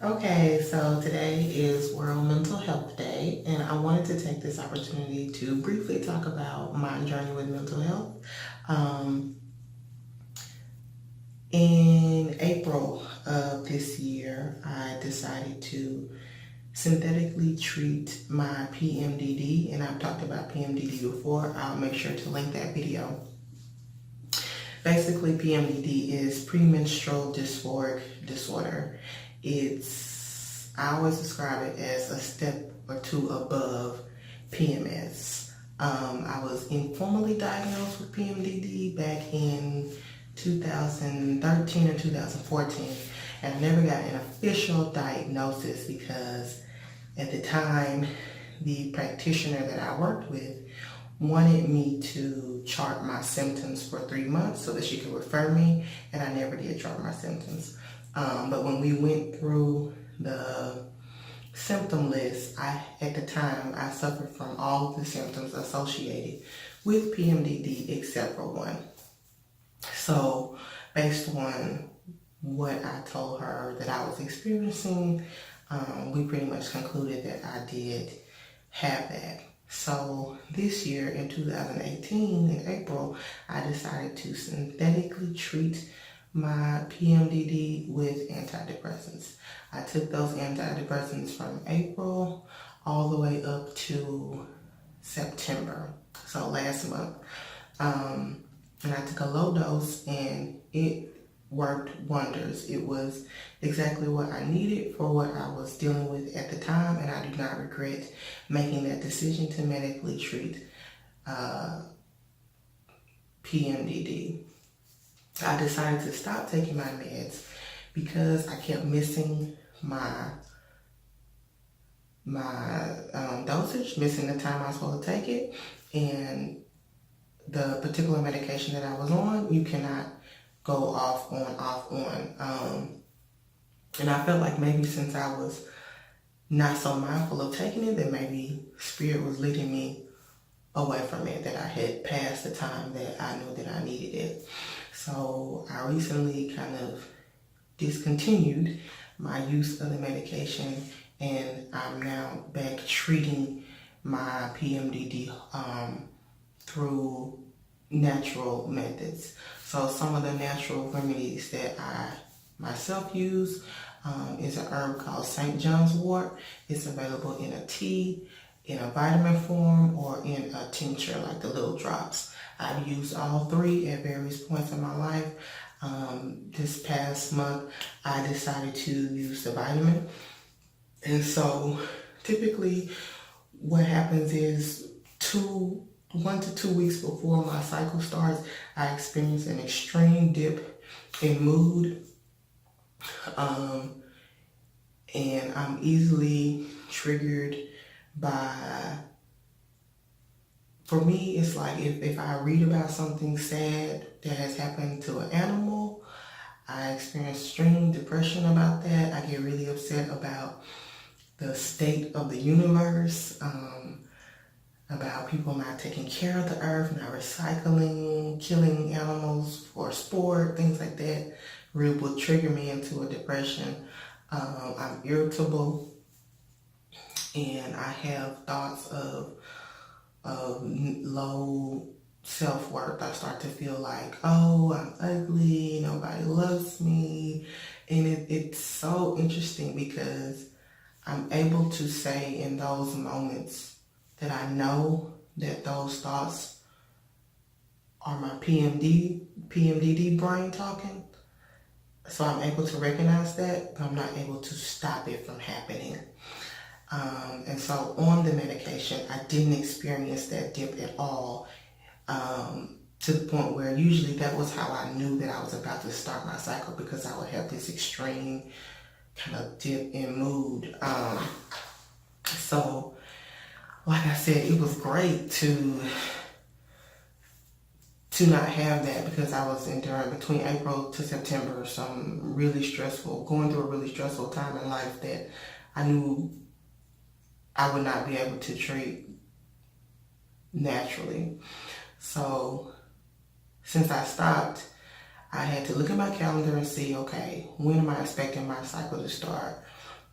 Okay, so today is World Mental Health Day, and I wanted to take this opportunity to briefly talk about my journey with mental health. Um, in April of this year, I decided to synthetically treat my PMDD, and I've talked about PMDD before. I'll make sure to link that video. Basically, PMDD is premenstrual dysphoric disorder. I always describe it as a step or two above PMS. I was informally diagnosed with PMDD back in 2013 or 2014, and I never got an official diagnosis because at the time, the practitioner that I worked with wanted me to chart my symptoms for 3 months so that she could refer me, and I never did chart my symptoms. But when we went through the symptom list, at the time, I suffered from all of the symptoms associated with PMDD except for one. So based on what I told her that I was experiencing, we pretty much concluded that I did have that. So this year in 2018, in April, I decided to synthetically treat my PMDD with antidepressants. I took those antidepressants from April all the way up to September, so last month. And I took a low dose and it worked wonders. It was exactly what I needed for what I was dealing with at the time, and I do not regret making that decision to medically treat PMDD. I decided to stop taking my meds because I kept missing my dosage, missing the time I was supposed to take it, and the particular medication that I was on, you cannot go off on. And I felt like maybe since I was not so mindful of taking it, that maybe spirit was leading me away from it, that I had passed the time that I knew that I needed it. So I recently kind of discontinued my use of the medication, and I'm now back treating my PMDD through natural methods. So some of the natural remedies that I myself use is an herb called St. John's wort. It's available in a tea, in a vitamin form, or in a tincture, like the little drops. I've used all three at various points in my life. This past month, I decided to use the vitamin. And so typically what happens is 1 to 2 weeks before my cycle starts, I experience an extreme dip in mood. And I'm easily triggered by, for me, it's like if I read about something sad that has happened to an animal, I experience extreme depression about that. I get really upset about the state of the universe, about people not taking care of the earth, not recycling, killing animals for sport, things like that really will trigger me into a depression. I'm irritable, and I have thoughts of low self-worth. I start to feel like, oh, I'm ugly, nobody loves me. And it's so interesting because I'm able to say in those moments that I know that those thoughts are my PMDD brain talking. So I'm able to recognize that, but I'm not able to stop it from happening. And so on the medication, I didn't experience that dip at all, to the point where usually that was how I knew that I was about to start my cycle, because I would have this extreme kind of dip in mood. So like I said, it was great to not have that, because I was enduring between April to September some really stressful, going through a really stressful time in life that I knew I would not be able to treat naturally. So since I stopped, I had to look at my calendar and see, okay, when am I expecting my cycle to start?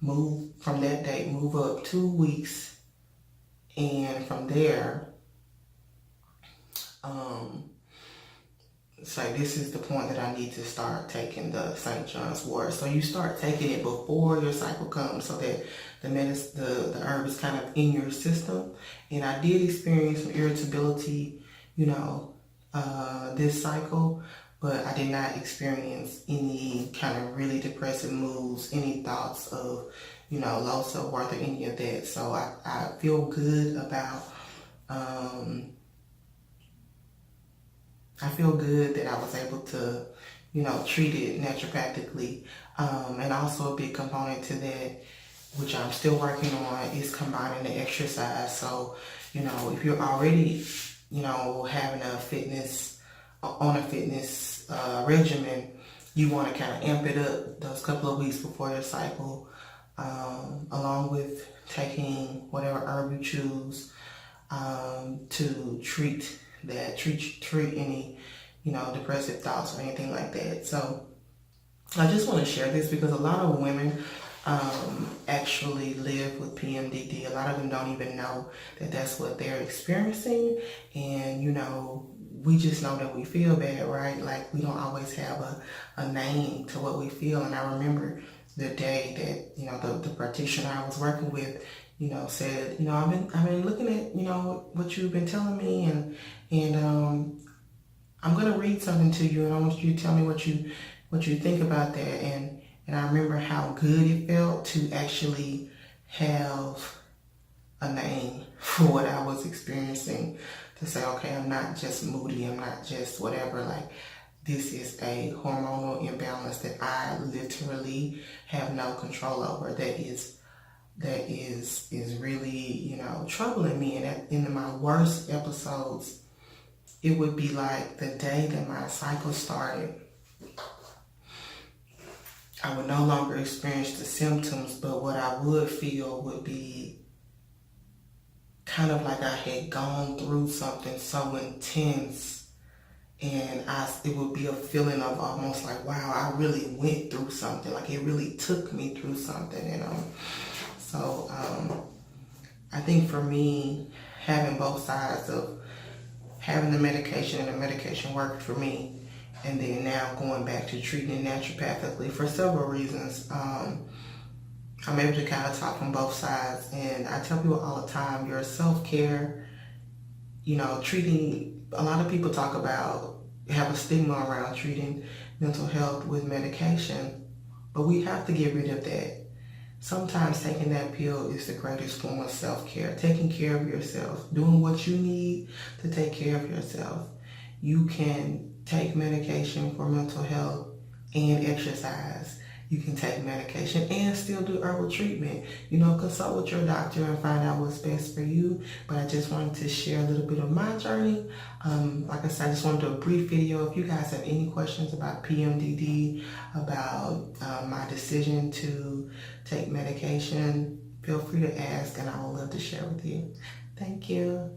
move up 2 weeks, and from there, it's like, this is the point that I need to start taking the St. John's wort. So you start taking it before your cycle comes, so that the herb is kind of in your system. And I did experience some irritability, this cycle, but I did not experience any kind of really depressive moods, any thoughts of, low self-worth or any of that. So I feel good about, I feel good that I was able to, treat it naturopathically. And also a big component to that, which I'm still working on, is combining the exercise. So, if you're already, having a fitness regimen, you want to kind of amp it up those couple of weeks before your cycle, along with taking whatever herb you choose to treat any, depressive thoughts or anything like that. So I just want to share this because a lot of women actually live with PMDD. A lot of them don't even know that that's what they're experiencing. And, we just know that we feel bad, right? Like, we don't always have a name to what we feel. And I remember the day that, the practitioner I was working with, said, I've been looking at, what you've been telling me, and I'm going to read something to you, and I want you to tell me what you think about that. And I remember how good it felt to actually have a name for what I was experiencing, to say, okay, I'm not just moody, I'm not just whatever, like, this is a hormonal imbalance that I literally have no control over, that is really, troubling me. And in my worst episodes, it would be like the day that my cycle started, I would no longer experience the symptoms, but what I would feel would be kind of like I had gone through something so intense, and it would be a feeling of almost like, wow, I really went through something, like it really took me through something, So I think for me, having both sides of having the medication, and the medication worked for me, and then now going back to treating it naturopathically for several reasons, I'm able to kind of talk from both sides. And I tell people all the time, your self-care, treating, a lot of people have a stigma around treating mental health with medication, but we have to get rid of that. Sometimes taking that pill is the greatest form of self-care, taking care of yourself, doing what you need to take care of yourself. You can take medication for mental health and exercise. You can take medication and still do herbal treatment. Consult with your doctor and find out what's best for you. But I just wanted to share a little bit of my journey. Like I said, I just wanted to do a brief video. If you guys have any questions about PMDD, about my decision to take medication, feel free to ask, and I would love to share with you. Thank you.